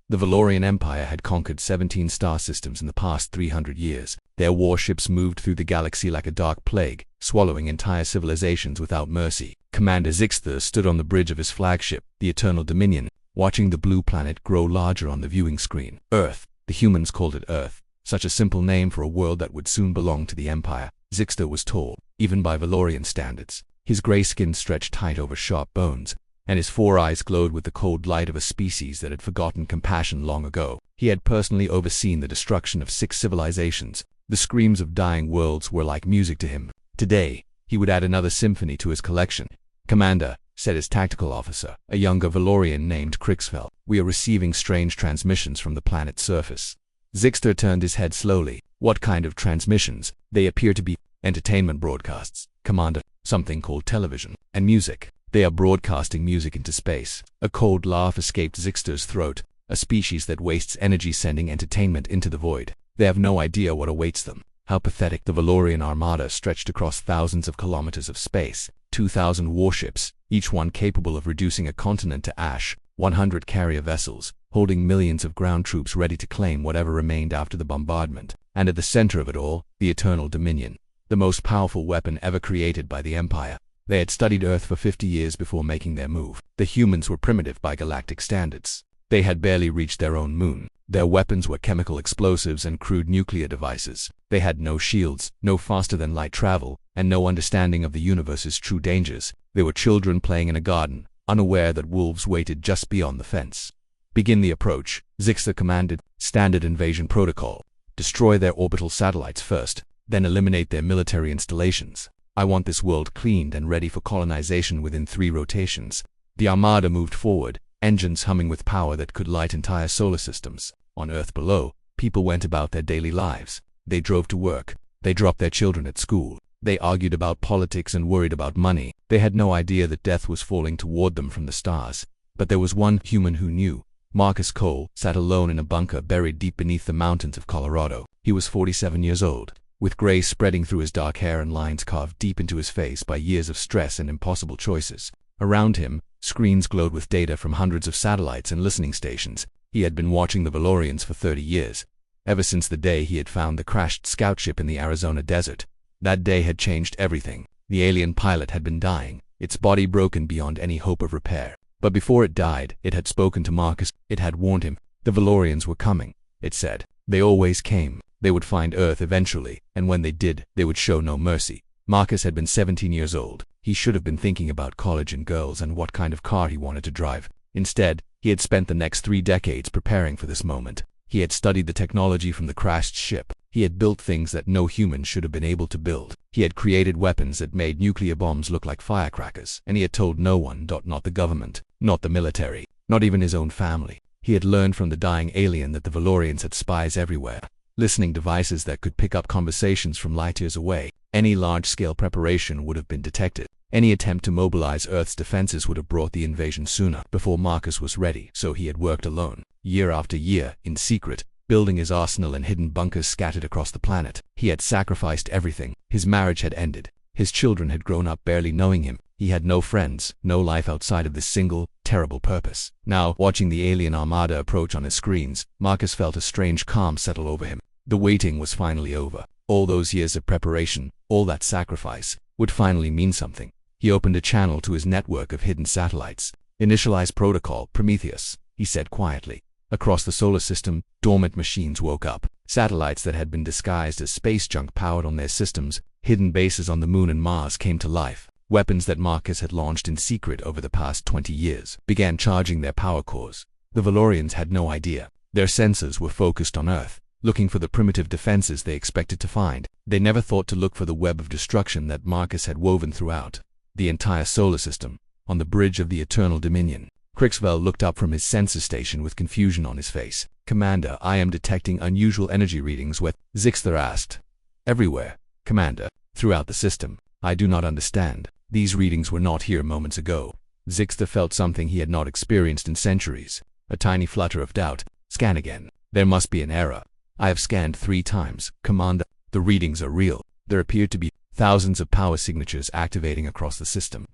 The Valorian Empire had conquered 17 star systems in the past 300 years. Their warships moved through the galaxy like a dark plague, swallowing entire civilizations without mercy. Commander Zixter stood on the bridge of his flagship, the Eternal Dominion, watching the blue planet grow larger on the viewing screen. Earth. The humans called it Earth. Such a simple name for a world that would soon belong to the Empire. Zixter was tall, even by Valorian standards. His gray skin stretched tight over sharp bones, and his 4 eyes glowed with the cold light of a species that had forgotten compassion long ago. He had personally overseen the destruction of 6 civilizations. The screams of dying worlds were like music to him. Today, he would add another symphony to his collection. "Commander," said his tactical officer, a younger Valorian named Crixfell, "we are receiving strange transmissions from the planet's surface." Zixter turned his head slowly. "What kind of transmissions?" "They appear to be entertainment broadcasts, Commander. Something called television and music. They are broadcasting music into space." A cold laugh escaped Zixter's throat. "A species that wastes energy sending entertainment into the void. They have no idea what awaits them." How pathetic. The Valorian Armada stretched across thousands of kilometers of space. 2,000 warships, each one capable of reducing a continent to ash. 100 carrier vessels, holding millions of ground troops ready to claim whatever remained after the bombardment. And at the center of it all, the Eternal Dominion, the most powerful weapon ever created by the Empire. They had studied Earth for 50 years before making their move. The humans were primitive by galactic standards. They had barely reached their own moon. Their weapons were chemical explosives and crude nuclear devices. They had no shields, no faster-than-light travel, and no understanding of the universe's true dangers. They were children playing in a garden, unaware that wolves waited just beyond the fence. "Begin the approach," Zixter commanded. "Standard invasion protocol. Destroy their orbital satellites first, then eliminate their military installations. I want this world cleaned and ready for colonization within 3 rotations." The Armada moved forward, engines humming with power that could light entire solar systems. On Earth below, people went about their daily lives. They drove to work. They dropped their children at school. They argued about politics and worried about money. They had no idea that death was falling toward them from the stars. But there was one human who knew. Marcus Cole sat alone in a bunker buried deep beneath the mountains of Colorado. He was 47 years old, with gray spreading through his dark hair and lines carved deep into his face by years of stress and impossible choices. Around him, screens glowed with data from hundreds of satellites and listening stations. He had been watching the Valorians for 30 years, ever since the day he had found the crashed scout ship in the Arizona desert. That day had changed everything. The alien pilot had been dying, its body broken beyond any hope of repair. But before it died, it had spoken to Marcus. It had warned him. The Valorians were coming, it said. They always came. They would find Earth eventually, and when they did, they would show no mercy. Marcus had been 17 years old. He should have been thinking about college and girls and what kind of car he wanted to drive. Instead, he had spent the next 3 decades preparing for this moment. He had studied the technology from the crashed ship. He had built things that no human should have been able to build. He had created weapons that made nuclear bombs look like firecrackers. And he had told no one, not the government, not the military, not even his own family. He had learned from the dying alien that the Valorians had spies everywhere. Listening devices that could pick up conversations from light years away. Any large-scale preparation would have been detected. Any attempt to mobilize Earth's defenses would have brought the invasion sooner, before Marcus was ready. So he had worked alone, year after year, in secret, building his arsenal in hidden bunkers scattered across the planet. He had sacrificed everything. His marriage had ended. His children had grown up barely knowing him. He had no friends, no life outside of this single, terrible purpose. Now, watching the alien Armada approach on his screens, Marcus felt a strange calm settle over him. The waiting was finally over. All those years of preparation, all that sacrifice, would finally mean something. He opened a channel to his network of hidden satellites. "Initialize protocol, Prometheus," he said quietly. Across the solar system, dormant machines woke up. Satellites that had been disguised as space junk powered on their systems. Hidden bases on the Moon and Mars came to life. Weapons that Marcus had launched in secret over the past 20 years began charging their power cores. The Valorians had no idea. Their sensors were focused on Earth, looking for the primitive defenses they expected to find. They never thought to look for the web of destruction that Marcus had woven throughout the entire solar system. On the bridge of the Eternal Dominion, Crixwell looked up from his sensor station with confusion on his face. "Commander, I am detecting unusual energy readings with," Zixter asked. "Everywhere, Commander, throughout the system. I do not understand. These readings were not here moments ago." Zixter felt something he had not experienced in centuries. A tiny flutter of doubt. "Scan again. There must be an error." "I have scanned 3 times, Commander. The readings are real." There appeared to be thousands of power signatures activating across the system.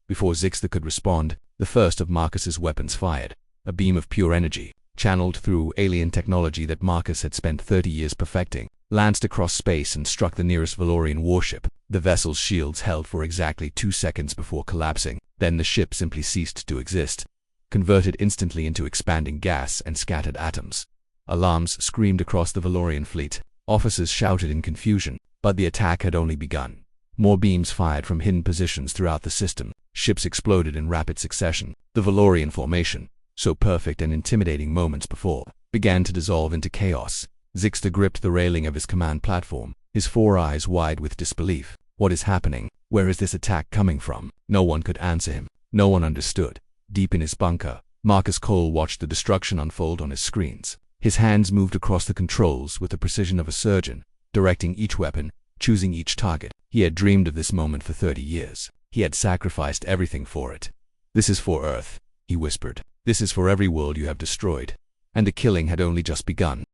Before Zixter could respond, the first of Marcus's weapons fired. A beam of pure energy. channeled through alien technology that Marcus had spent 30 years perfecting, lanced across space and struck the nearest Valorian warship. The vessel's shields held for exactly 2 seconds before collapsing. Then the ship simply ceased to exist, converted instantly into expanding gas and scattered atoms. Alarms screamed across the Valorian fleet. Officers shouted in confusion, but the attack had only begun. More beams fired from hidden positions throughout the system. Ships exploded in rapid succession. The Valorian formation, so perfect and intimidating moments before, began to dissolve into chaos. Zixta gripped the railing of his command platform, his 4 eyes wide with disbelief. What is happening? Where is this attack coming from? No one could answer him. No one understood. Deep in his bunker, Marcus Cole watched the destruction unfold on his screens. His hands moved across the controls with the precision of a surgeon, directing each weapon, choosing each target. He had dreamed of this moment for 30 years. He had sacrificed everything for it. "This is for Earth," he whispered. "This is for every world you have destroyed." And the killing had only just begun.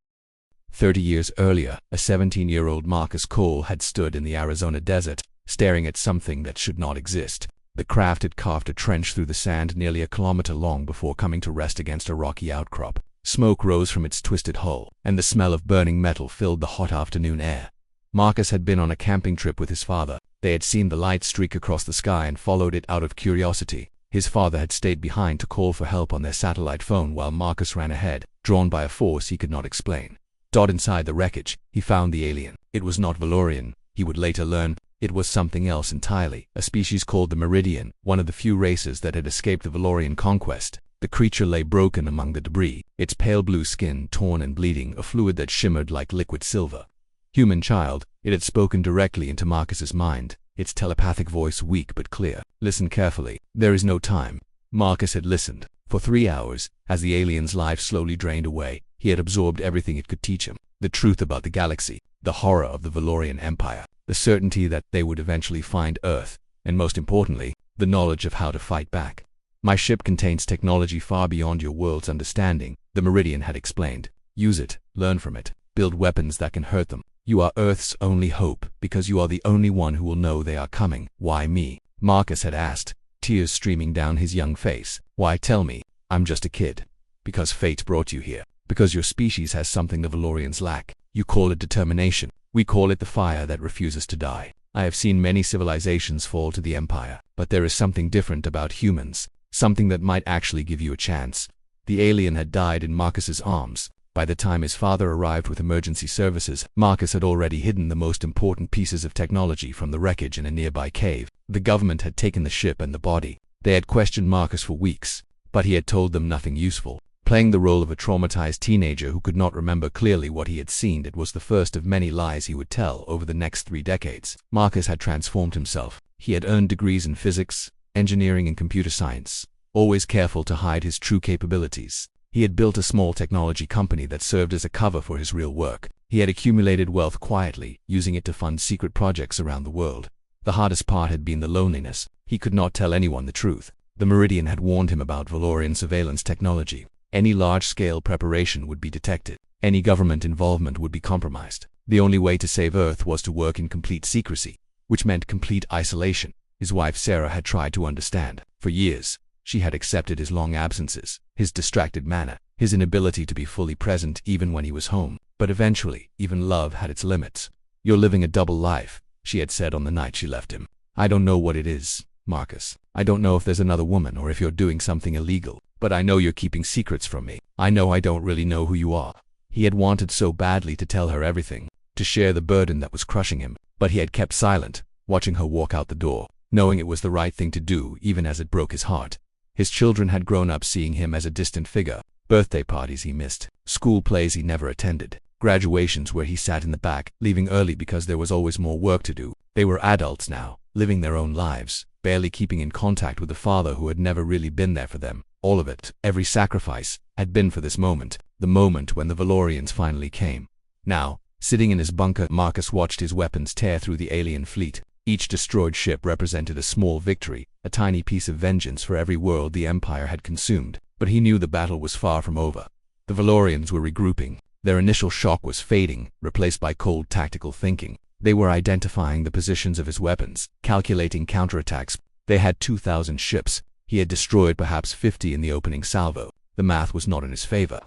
30 years earlier, a 17-year-old Marcus Cole had stood in the Arizona desert, staring at something that should not exist. The craft had carved a trench through the sand nearly a kilometer long before coming to rest against a rocky outcrop. Smoke rose from its twisted hull, and the smell of burning metal filled the hot afternoon air. Marcus had been on a camping trip with his father. They had seen the light streak across the sky and followed it out of curiosity. His father had stayed behind to call for help on their satellite phone while Marcus ran ahead, drawn by a force he could not explain. Inside the wreckage, he found the alien. It was not Valorian, he would later learn. It was something else entirely, a species called the Meridian, one of the few races that had escaped the Valorian conquest. The creature lay broken among the debris, its pale blue skin torn and bleeding, a fluid that shimmered like liquid silver. "Human child," it had spoken directly into Marcus's mind, its telepathic voice weak but clear. "Listen carefully. There is no time." Marcus had listened. For 3 hours, as the alien's life slowly drained away, he had absorbed everything it could teach him. The truth about the galaxy, the horror of the Valorian Empire, the certainty that they would eventually find Earth, and most importantly, the knowledge of how to fight back. "My ship contains technology far beyond your world's understanding," the Meridian had explained. "Use it, learn from it, build weapons that can hurt them. You are Earth's only hope, because you are the only one who will know they are coming." "Why me?" Marcus had asked, tears streaming down his young face. "Why, tell me. I'm just a kid." "Because fate brought you here. Because your species has something the Valorians lack. You call it determination. We call it the fire that refuses to die. I have seen many civilizations fall to the Empire, but there is something different about humans, something that might actually give you a chance." The alien had died in Marcus's arms. By the time his father arrived with emergency services, Marcus had already hidden the most important pieces of technology from the wreckage in a nearby cave. The government had taken the ship and the body. They had questioned Marcus for weeks, but he had told them nothing useful. Playing the role of a traumatized teenager who could not remember clearly what he had seen, it was the first of many lies he would tell over the next 3 decades. Marcus had transformed himself. He had earned degrees in physics, engineering, and computer science, always careful to hide his true capabilities. He had built a small technology company that served as a cover for his real work. He had accumulated wealth quietly, using it to fund secret projects around the world. The hardest part had been the loneliness. He could not tell anyone the truth. The Meridian had warned him about Valorian surveillance technology. Any large-scale preparation would be detected. Any government involvement would be compromised. The only way to save Earth was to work in complete secrecy, which meant complete isolation. His wife Sarah had tried to understand. For years, she had accepted his long absences, his distracted manner, his inability to be fully present even when he was home. But eventually, even love had its limits. "You're living a double life," she had said on the night she left him. "I don't know what it is, Marcus. I don't know if there's another woman or if you're doing something illegal. But I know you're keeping secrets from me. I know I don't really know who you are." He had wanted so badly to tell her everything, to share the burden that was crushing him, but he had kept silent, watching her walk out the door, knowing it was the right thing to do even as it broke his heart. His children had grown up seeing him as a distant figure. Birthday parties he missed, school plays he never attended, graduations where he sat in the back, leaving early because there was always more work to do. They were adults now, living their own lives, barely keeping in contact with the father who had never really been there for them. All of it, every sacrifice, had been for this moment, the moment when the Valorians finally came. Now, sitting in his bunker, Marcus watched his weapons tear through the alien fleet. Each destroyed ship represented a small victory, a tiny piece of vengeance for every world the Empire had consumed. But he knew the battle was far from over. The Valorians were regrouping. Their initial shock was fading, replaced by cold tactical thinking. They were identifying the positions of his weapons, calculating counterattacks. They had 2,000 ships. He had destroyed perhaps 50 in the opening salvo. The math was not in his favor.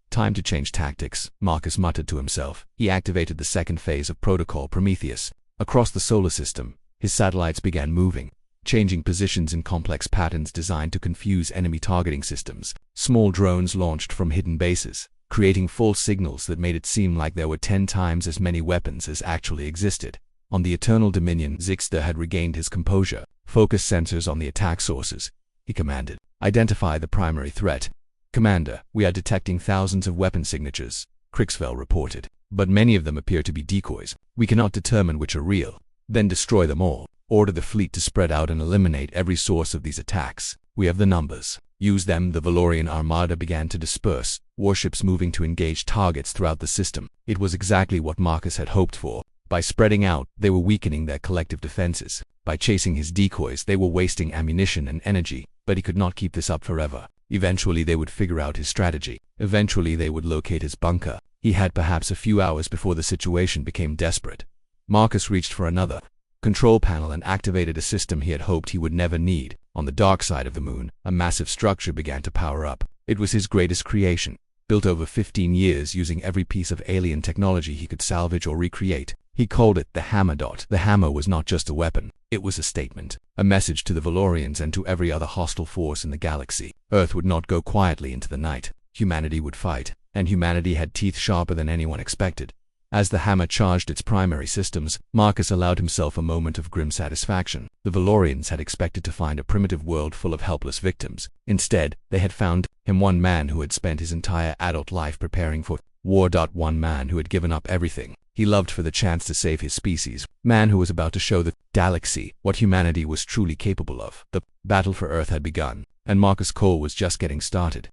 Time to change tactics, Marcus muttered to himself. He activated the second phase of Protocol Prometheus. Across the solar system, his satellites began moving, changing positions in complex patterns designed to confuse enemy targeting systems. Small drones launched from hidden bases, creating false signals that made it seem like there were 10 times as many weapons as actually existed. On the Eternal Dominion, Zixter had regained his composure. Focus sensors on the attack sources, he commanded. Identify the primary threat. Commander, we are detecting thousands of weapon signatures, Crixfell reported. But many of them appear to be decoys. We cannot determine which are real. Then destroy them all. Order the fleet to spread out and eliminate every source of these attacks. We have the numbers. Use them. The Valorian Armada began to disperse, warships moving to engage targets throughout the system. It was exactly what Marcus had hoped for. By spreading out, they were weakening their collective defenses. By chasing his decoys, they were wasting ammunition and energy. But he could not keep this up forever. Eventually they would figure out his strategy. Eventually they would locate his bunker. He had perhaps a few hours before the situation became desperate. Marcus reached for another control panel and activated a system he had hoped he would never need. On the dark side of the moon, a massive structure began to power up. It was his greatest creation, built over 15 years using every piece of alien technology he could salvage or recreate. He called it the Hammer. The hammer was not just a weapon, it was a statement, a message to the Valorians and to every other hostile force in the galaxy. Earth would not go quietly into the night. Humanity would fight, and humanity had teeth sharper than anyone expected. As the hammer charged its primary systems, Marcus allowed himself a moment of grim satisfaction. The Valorians had expected to find a primitive world full of helpless victims. Instead, they had found him, one man who had spent his entire adult life preparing for war. One man who had given up everything he loved for the chance to save his species. Man who was about to show the galaxy what humanity was truly capable of. The battle for Earth had begun, and Marcus Cole was just getting started.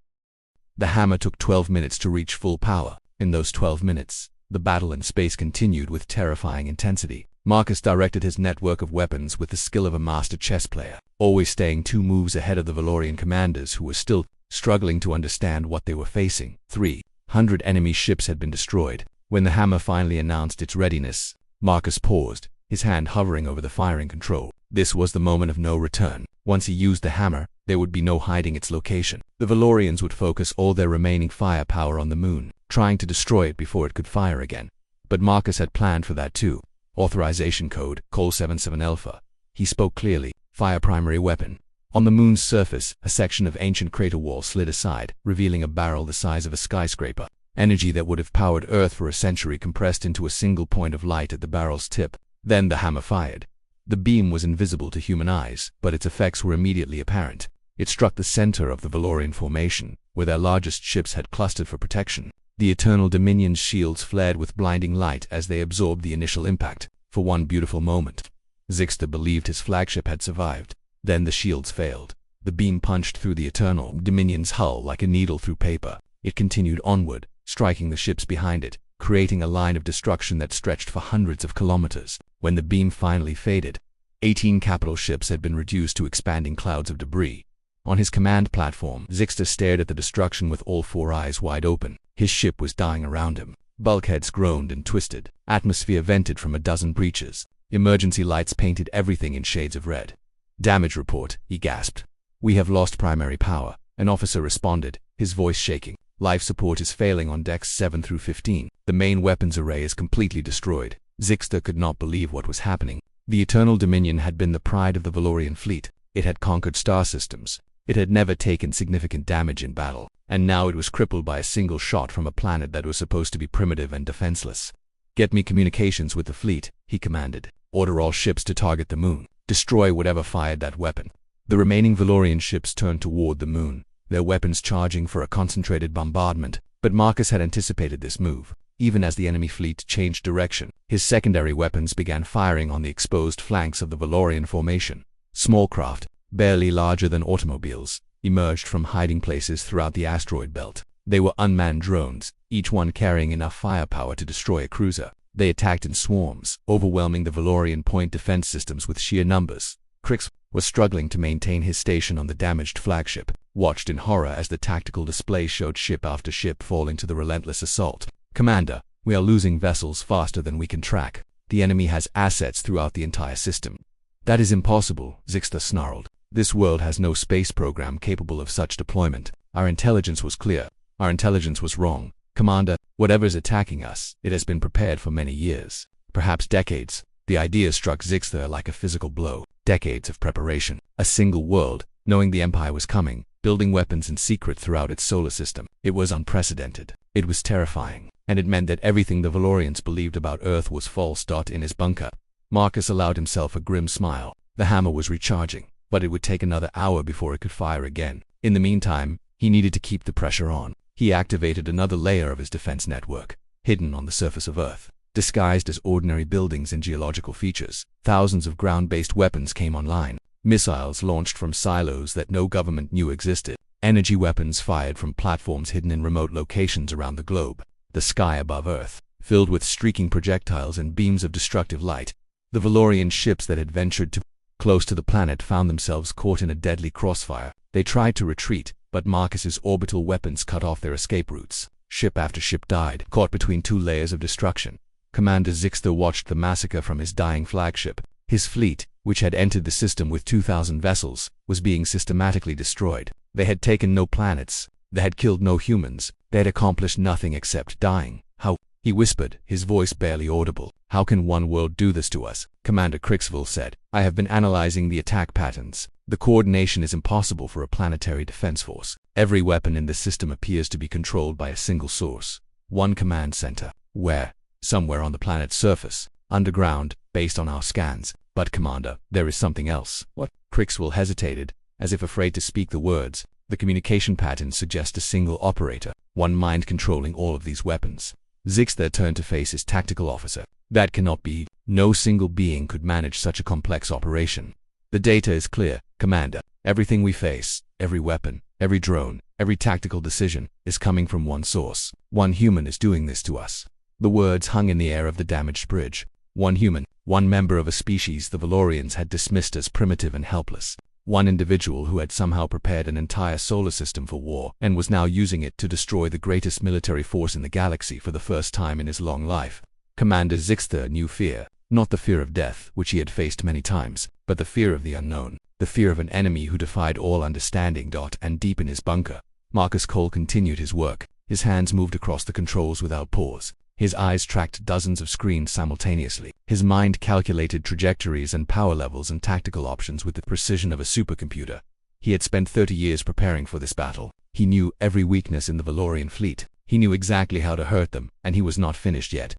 The hammer took 12 minutes to reach full power. In those 12 minutes, the battle in space continued with terrifying intensity. Marcus directed his network of weapons with the skill of a master chess player, always staying 2 moves ahead of the Valorian commanders who were still struggling to understand what they were facing. 300 enemy ships had been destroyed. When the hammer finally announced its readiness, Marcus paused, his hand hovering over the firing control. This was the moment of no return. Once he used the hammer, there would be no hiding its location. The Valorians would focus all their remaining firepower on the moon, trying to destroy it before it could fire again. But Marcus had planned for that too. Authorization code, Col 77 Alpha. He spoke clearly. Fire primary weapon. On the moon's surface, a section of ancient crater wall slid aside, revealing a barrel the size of a skyscraper. Energy that would have powered Earth for a century compressed into a single point of light at the barrel's tip. Then the hammer fired. The beam was invisible to human eyes, but its effects were immediately apparent. It struck the center of the Valorian formation, where their largest ships had clustered for protection. The Eternal Dominion's shields flared with blinding light as they absorbed the initial impact. For one beautiful moment, Zixter believed his flagship had survived. Then the shields failed. The beam punched through the Eternal Dominion's hull like a needle through paper. It continued onward, striking the ships behind it, creating a line of destruction that stretched for hundreds of kilometers. When the beam finally faded, 18 capital ships had been reduced to expanding clouds of debris. On his command platform, Zixter stared at the destruction with all 4 eyes wide open. His ship was dying around him. Bulkheads groaned and twisted. Atmosphere vented from a dozen breaches. Emergency lights painted everything in shades of red. Damage report, he gasped. We have lost primary power. An officer responded, his voice shaking. Life support is failing on decks 7 through 15. The main weapons array is completely destroyed. Zixter could not believe what was happening. The Eternal Dominion had been the pride of the Valorian fleet. It had conquered star systems. It had never taken significant damage in battle, and now it was crippled by a single shot from a planet that was supposed to be primitive and defenseless. Get me communications with the fleet, he commanded. Order all ships to target the moon. Destroy whatever fired that weapon. The remaining Valorian ships turned toward the moon, their weapons charging for a concentrated bombardment. But Marcus had anticipated this move. Even as the enemy fleet changed direction, his secondary weapons began firing on the exposed flanks of the Valorian formation. Small craft, barely larger than automobiles, emerged from hiding places throughout the asteroid belt. They were unmanned drones, each one carrying enough firepower to destroy a cruiser. They attacked in swarms, overwhelming the Valorian point defense systems with sheer numbers. Crix was struggling to maintain his station on the damaged flagship, watched in horror as the tactical display showed ship after ship falling to the relentless assault. Commander, we are losing vessels faster than we can track. The enemy has assets throughout the entire system. That is impossible, Zixter snarled. This world has no space program capable of such deployment. Our intelligence was clear. Our intelligence was wrong. Commander, whatever's attacking us, it has been prepared for many years. Perhaps decades. The idea struck Zixter like a physical blow. Decades of preparation. A single world, knowing the Empire was coming, building weapons in secret throughout its solar system. It was unprecedented. It was terrifying. And it meant that everything the Valorians believed about Earth was false. In his bunker, Marcus allowed himself a grim smile. The hammer was recharging, but it would take another hour before it could fire again. In the meantime, he needed to keep the pressure on. He activated another layer of his defense network, hidden on the surface of Earth. Disguised as ordinary buildings and geological features, thousands of ground-based weapons came online. Missiles launched from silos that no government knew existed. Energy weapons fired from platforms hidden in remote locations around the globe. The sky above Earth, filled with streaking projectiles and beams of destructive light. The Valorian ships that had ventured too close to the planet found themselves caught in a deadly crossfire. They tried to retreat, but Marcus's orbital weapons cut off their escape routes. Ship after ship died, caught between two layers of destruction. Commander Zixter watched the massacre from his dying flagship. His fleet, which had entered the system with 2,000 vessels, was being systematically destroyed. They had taken no planets. They had killed no humans. They had accomplished nothing except dying. How? He whispered, his voice barely audible. How can one world do this to us? Commander Crixville said, I have been analyzing the attack patterns. The coordination is impossible for a planetary defense force. Every weapon in the system appears to be controlled by a single source. One command center. Where? Somewhere on the planet's surface. Underground, based on our scans. But Commander, there is something else. What? Crixville hesitated, as if afraid to speak the words. The communication patterns suggest a single operator, one mind controlling all of these weapons. Zixter turned to face his tactical officer. That cannot be. No single being could manage such a complex operation. The data is clear, Commander. Everything we face, every weapon, every drone, every tactical decision, is coming from one source. One human is doing this to us. The words hung in the air of the damaged bridge. One human, one member of a species the Valorians had dismissed as primitive and helpless. One individual who had somehow prepared an entire solar system for war and was now using it to destroy the greatest military force in the galaxy for the first time in his long life. Commander Zixter knew fear, not the fear of death, which he had faced many times, but the fear of the unknown, the fear of an enemy who defied all understanding. And deep in his bunker, Marcus Cole continued his work. His hands moved across the controls without pause. His eyes tracked dozens of screens simultaneously. His mind calculated trajectories and power levels and tactical options with the precision of a supercomputer. He had spent 30 years preparing for this battle. He knew every weakness in the Valorian fleet. He knew exactly how to hurt them, and he was not finished yet.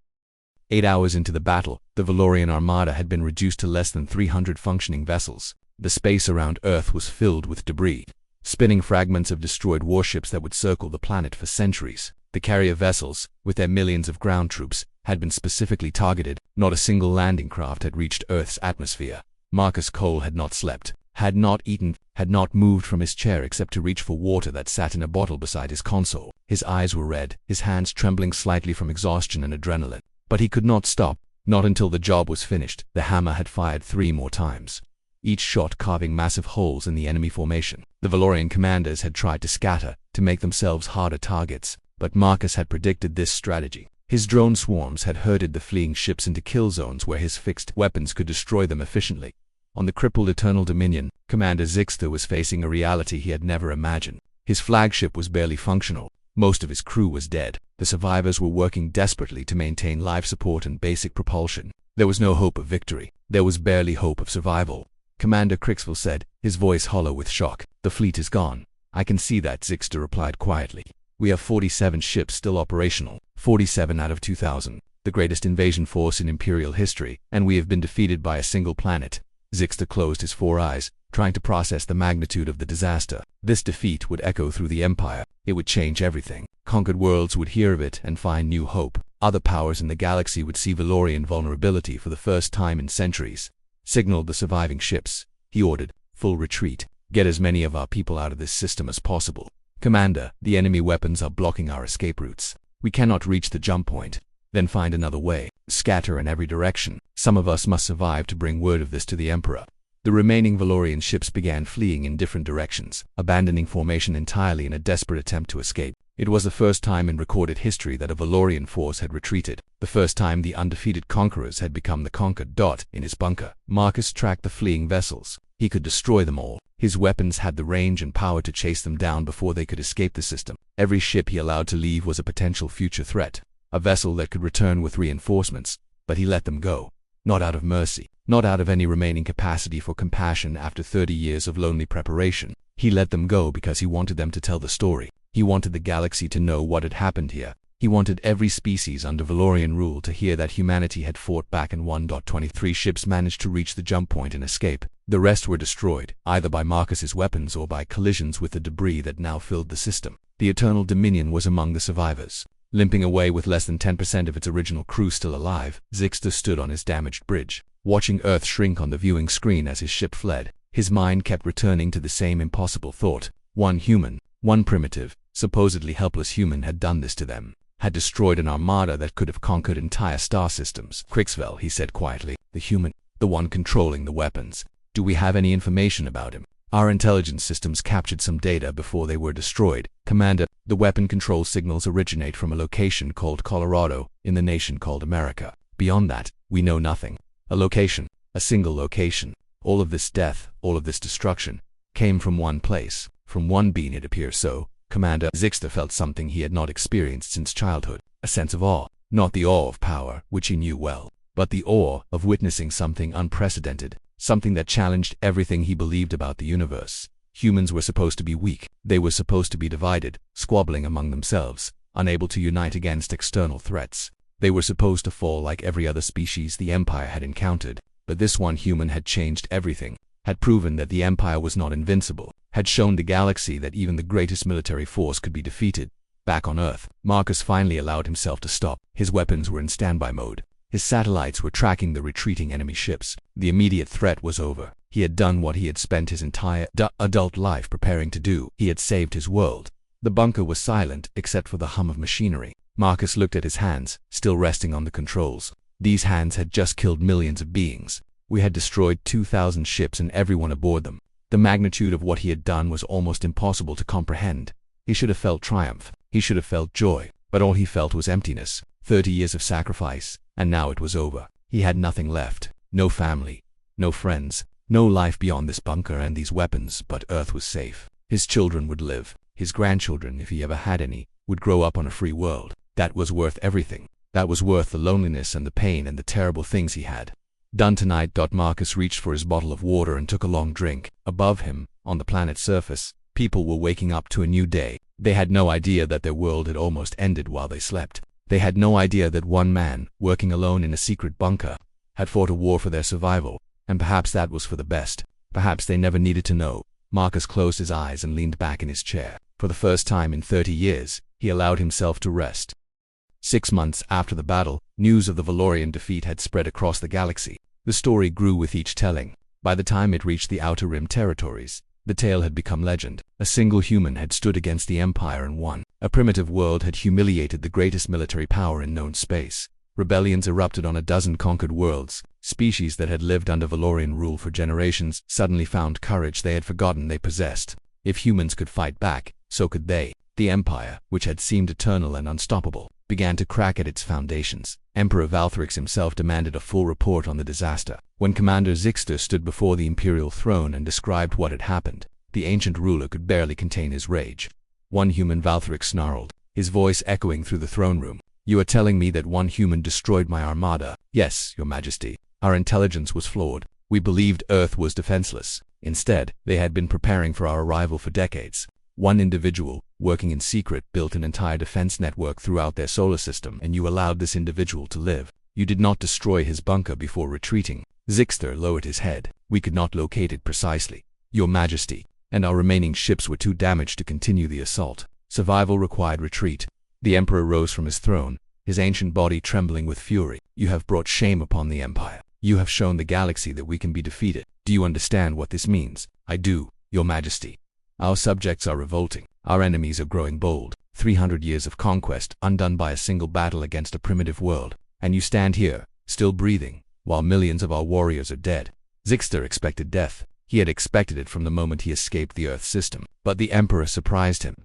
8 hours into the battle, the Valorian Armada had been reduced to less than 300 functioning vessels. The space around Earth was filled with debris, spinning fragments of destroyed warships that would circle the planet for centuries. The carrier vessels, with their millions of ground troops, had been specifically targeted. Not a single landing craft had reached Earth's atmosphere. Marcus Cole had not slept, had not eaten, had not moved from his chair except to reach for water that sat in a bottle beside his console. His eyes were red, his hands trembling slightly from exhaustion and adrenaline. But he could not stop, not until the job was finished. The hammer had fired 3 more times, each shot carving massive holes in the enemy formation. The Valorian commanders had tried to scatter, to make themselves harder targets. But Marcus had predicted this strategy. His drone swarms had herded the fleeing ships into kill zones where his fixed weapons could destroy them efficiently. On the crippled Eternal Dominion, Commander Zixter was facing a reality he had never imagined. His flagship was barely functional. Most of his crew was dead. The survivors were working desperately to maintain life support and basic propulsion. There was no hope of victory. There was barely hope of survival. Commander Crixville said, his voice hollow with shock. The fleet is gone. I can see that, Zixter replied quietly. We have 47 ships still operational, 47 out of 2,000, the greatest invasion force in Imperial history, and we have been defeated by a single planet. Zixter closed his 4 eyes, trying to process the magnitude of the disaster. This defeat would echo through the Empire. It would change everything. Conquered worlds would hear of it and find new hope. Other powers in the galaxy would see Valorian vulnerability for the first time in centuries. Signaled the surviving ships. He ordered, full retreat. Get as many of our people out of this system as possible. Commander, the enemy weapons are blocking our escape routes. We cannot reach the jump point. Then find another way. Scatter in every direction. Some of us must survive to bring word of this to the Emperor. The remaining Valorian ships began fleeing in different directions, abandoning formation entirely in a desperate attempt to escape. It was the first time in recorded history that a Valorian force had retreated. The first time the undefeated conquerors had become the conquered. In his bunker, Marcus tracked the fleeing vessels. He could destroy them all. His weapons had the range and power to chase them down before they could escape the system. Every ship he allowed to leave was a potential future threat, a vessel that could return with reinforcements, but he let them go. Not out of mercy, not out of any remaining capacity for compassion after 30 years of lonely preparation. He let them go because he wanted them to tell the story. He wanted the galaxy to know what had happened here. He wanted every species under Valorian rule to hear that humanity had fought back and won. 23 ships managed to reach the jump point and escape. The rest were destroyed, either by Marcus's weapons or by collisions with the debris that now filled the system. The Eternal Dominion was among the survivors. Limping away with less than 10% of its original crew still alive, Zixter stood on his damaged bridge, watching Earth shrink on the viewing screen as his ship fled. His mind kept returning to the same impossible thought. One human, one primitive, supposedly helpless human had done this to them, had destroyed an armada that could have conquered entire star systems. Crixwell, he said quietly, the human, the one controlling the weapons. Do we have any information about him? Our intelligence systems captured some data before they were destroyed. Commander, the weapon control signals originate from a location called Colorado, in the nation called America. Beyond that, we know nothing. A location, a single location. All of this death, all of this destruction, came from one place, from one being. It appears so. Commander, Zixter felt something he had not experienced since childhood, a sense of awe. Not the awe of power, which he knew well, but the awe of witnessing something unprecedented. Something that challenged everything he believed about the universe. Humans were supposed to be weak. They were supposed to be divided, squabbling among themselves, unable to unite against external threats. They were supposed to fall like every other species the Empire had encountered. But this one human had changed everything, had proven that the Empire was not invincible, had shown the galaxy that even the greatest military force could be defeated. Back on Earth, Marcus finally allowed himself to stop. His weapons were in standby mode. His satellites were tracking the retreating enemy ships. The immediate threat was over. He had done what he had spent his entire adult life preparing to do. He had saved his world. The bunker was silent, except for the hum of machinery. Marcus looked at his hands, still resting on the controls. These hands had just killed millions of beings. We had destroyed 2,000 ships and everyone aboard them. The magnitude of what he had done was almost impossible to comprehend. He should have felt triumph. He should have felt joy. But all he felt was emptiness. 30 years of sacrifice. And now it was over. He had nothing left. No family. No friends. No life beyond this bunker and these weapons, but Earth was safe. His children would live. His grandchildren, if he ever had any, would grow up on a free world. That was worth everything. That was worth the loneliness and the pain and the terrible things he had. Done tonight. Marcus reached for his bottle of water and took a long drink. Above him, on the planet's surface, people were waking up to a new day. They had no idea that their world had almost ended while they slept. They had no idea that one man, working alone in a secret bunker, had fought a war for their survival, and perhaps that was for the best. Perhaps they never needed to know. Marcus closed his eyes and leaned back in his chair. For the first time in 30 years, he allowed himself to rest. 6 months after the battle, news of the Valorian defeat had spread across the galaxy. The story grew with each telling. By the time it reached the Outer Rim territories, the tale had become legend. A single human had stood against the Empire and won. A primitive world had humiliated the greatest military power in known space. Rebellions erupted on a dozen conquered worlds. Species that had lived under Valorian rule for generations suddenly found courage they had forgotten they possessed. If humans could fight back, so could they. The Empire, which had seemed eternal and unstoppable, began to crack at its foundations. Emperor Valthrix himself demanded a full report on the disaster. When Commander Zixter stood before the imperial throne and described what had happened, the ancient ruler could barely contain his rage. One human, Valthrix snarled, his voice echoing through the throne room. You are telling me that one human destroyed my armada? Yes, Your Majesty. Our intelligence was flawed. We believed Earth was defenseless. Instead, they had been preparing for our arrival for decades. One individual, working in secret, built an entire defense network throughout their solar system, and you allowed this individual to live. You did not destroy his bunker before retreating. Zixter lowered his head. We could not locate it precisely, Your Majesty, and our remaining ships were too damaged to continue the assault. Survival required retreat. The Emperor rose from his throne, his ancient body trembling with fury. You have brought shame upon the Empire. You have shown the galaxy that we can be defeated. Do you understand what this means? I do, Your Majesty. Our subjects are revolting. Our enemies are growing bold. 300 years of conquest undone by a single battle against a primitive world. And you stand here, still breathing, while millions of our warriors are dead. Zixter expected death. He had expected it from the moment he escaped the Earth system. But the Emperor surprised him.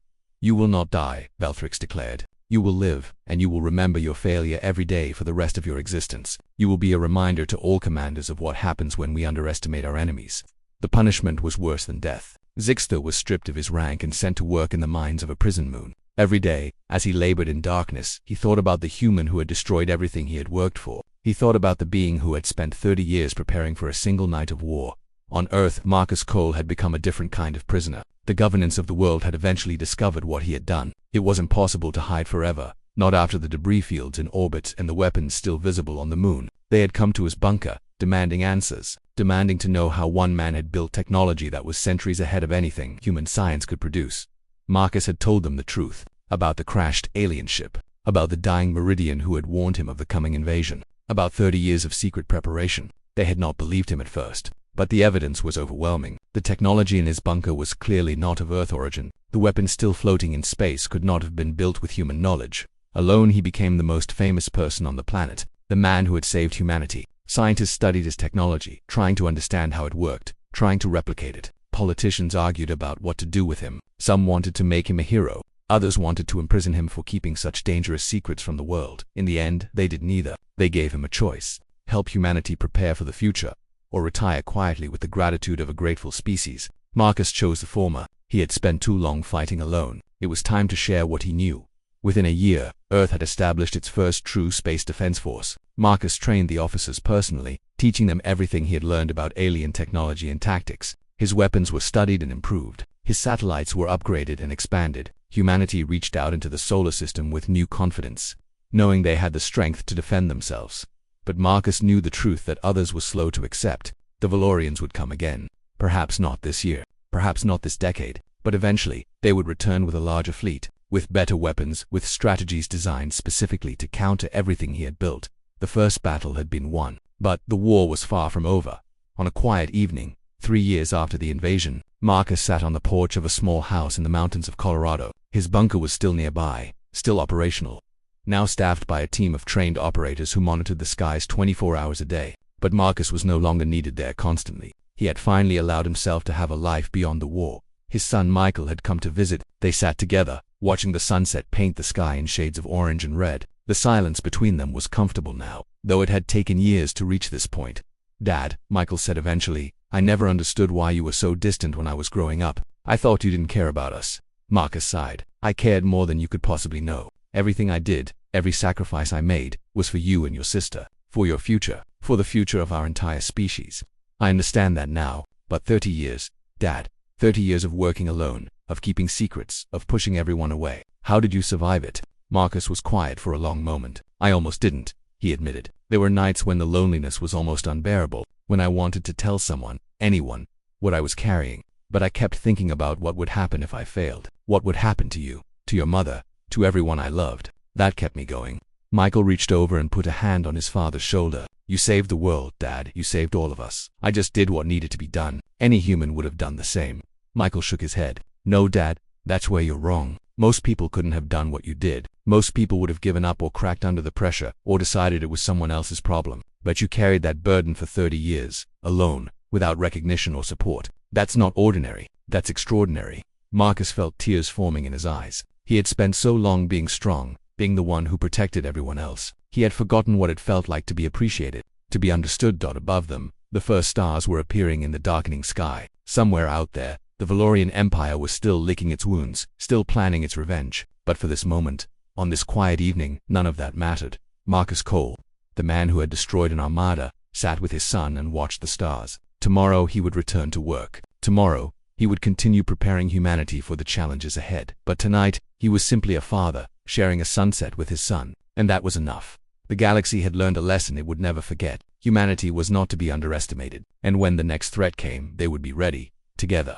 You will not die, Valthrix declared. You will live, and you will remember your failure every day for the rest of your existence. You will be a reminder to all commanders of what happens when we underestimate our enemies. The punishment was worse than death. Zixter was stripped of his rank and sent to work in the mines of a prison moon. Every day, as he labored in darkness, he thought about the human who had destroyed everything he had worked for. He thought about the being who had spent 30 years preparing for a single night of war. On Earth, Marcus Cole had become a different kind of prisoner. The governance of the world had eventually discovered what he had done. It was impossible to hide forever, not after the debris fields in orbit and the weapons still visible on the moon. They had come to his bunker, demanding answers, demanding to know how one man had built technology that was centuries ahead of anything human science could produce. Marcus had told them the truth about the crashed alien ship, about the dying Meridian who had warned him of the coming invasion, about 30 years of secret preparation. They had not believed him at first, but the evidence was overwhelming. The technology in his bunker was clearly not of Earth origin. The weapon still floating in space could not have been built with human knowledge. Alone he became the most famous person on the planet, the man who had saved humanity. Scientists studied his technology, trying to understand how it worked, trying to replicate it. Politicians argued about what to do with him. Some wanted to make him a hero. Others wanted to imprison him for keeping such dangerous secrets from the world. In the end, they did neither. They gave him a choice: help humanity prepare for the future, or retire quietly with the gratitude of a grateful species. Marcus chose the former. He had spent too long fighting alone. It was time to share what he knew. Within a year, Earth had established its first true space defense force. Marcus trained the officers personally, teaching them everything he had learned about alien technology and tactics. His weapons were studied and improved. His satellites were upgraded and expanded. Humanity reached out into the solar system with new confidence, knowing they had the strength to defend themselves. But Marcus knew the truth that others were slow to accept. The Valorians would come again. Perhaps not this year, perhaps not this decade, but eventually, they would return with a larger fleet, with better weapons, with strategies designed specifically to counter everything he had built. The first battle had been won, but the war was far from over. On a quiet evening, 3 years after the invasion, Marcus sat on the porch of a small house in the mountains of Colorado. His bunker was still nearby, still operational, now staffed by a team of trained operators who monitored the skies 24 hours a day. But Marcus was no longer needed there constantly. He had finally allowed himself to have a life beyond the war. His son Michael had come to visit. They sat together, watching the sunset paint the sky in shades of orange and red. The silence between them was comfortable now, though it had taken years to reach this point. "Dad," Michael said eventually, "I never understood why you were so distant when I was growing up. I thought you didn't care about us." Marcus sighed. "I cared more than you could possibly know. Everything I did, every sacrifice I made, was for you and your sister, for your future, for the future of our entire species. I understand that now, but 30 years, Dad, 30 years of working alone, of keeping secrets, of pushing everyone away. How did you survive it?" Marcus was quiet for a long moment. "I almost didn't," he admitted. "There were nights when the loneliness was almost unbearable, when I wanted to tell someone, anyone, what I was carrying. But I kept thinking about what would happen if I failed. What would happen to you, to your mother, to everyone I loved. That kept me going." Michael reached over and put a hand on his father's shoulder. "You saved the world, Dad. You saved all of us. I just did what needed to be done. Any human would have done the same." Michael shook his head. "No, Dad, that's where you're wrong. Most people couldn't have done what you did. Most people would have given up or cracked under the pressure, or decided it was someone else's problem. But you carried that burden for 30 years, alone, without recognition or support. That's not ordinary. That's extraordinary." Marcus felt tears forming in his eyes. He had spent so long being strong, being the one who protected everyone else. He had forgotten what it felt like to be appreciated, to be understood. Above them, the first stars were appearing in the darkening sky. Somewhere out there, the Valorian Empire was still licking its wounds, still planning its revenge. But for this moment, on this quiet evening, none of that mattered. Marcus Cole, the man who had destroyed an armada, sat with his son and watched the stars. Tomorrow he would return to work. Tomorrow, he would continue preparing humanity for the challenges ahead. But tonight, he was simply a father, sharing a sunset with his son. And that was enough. The galaxy had learned a lesson it would never forget. Humanity was not to be underestimated. And when the next threat came, they would be ready, together.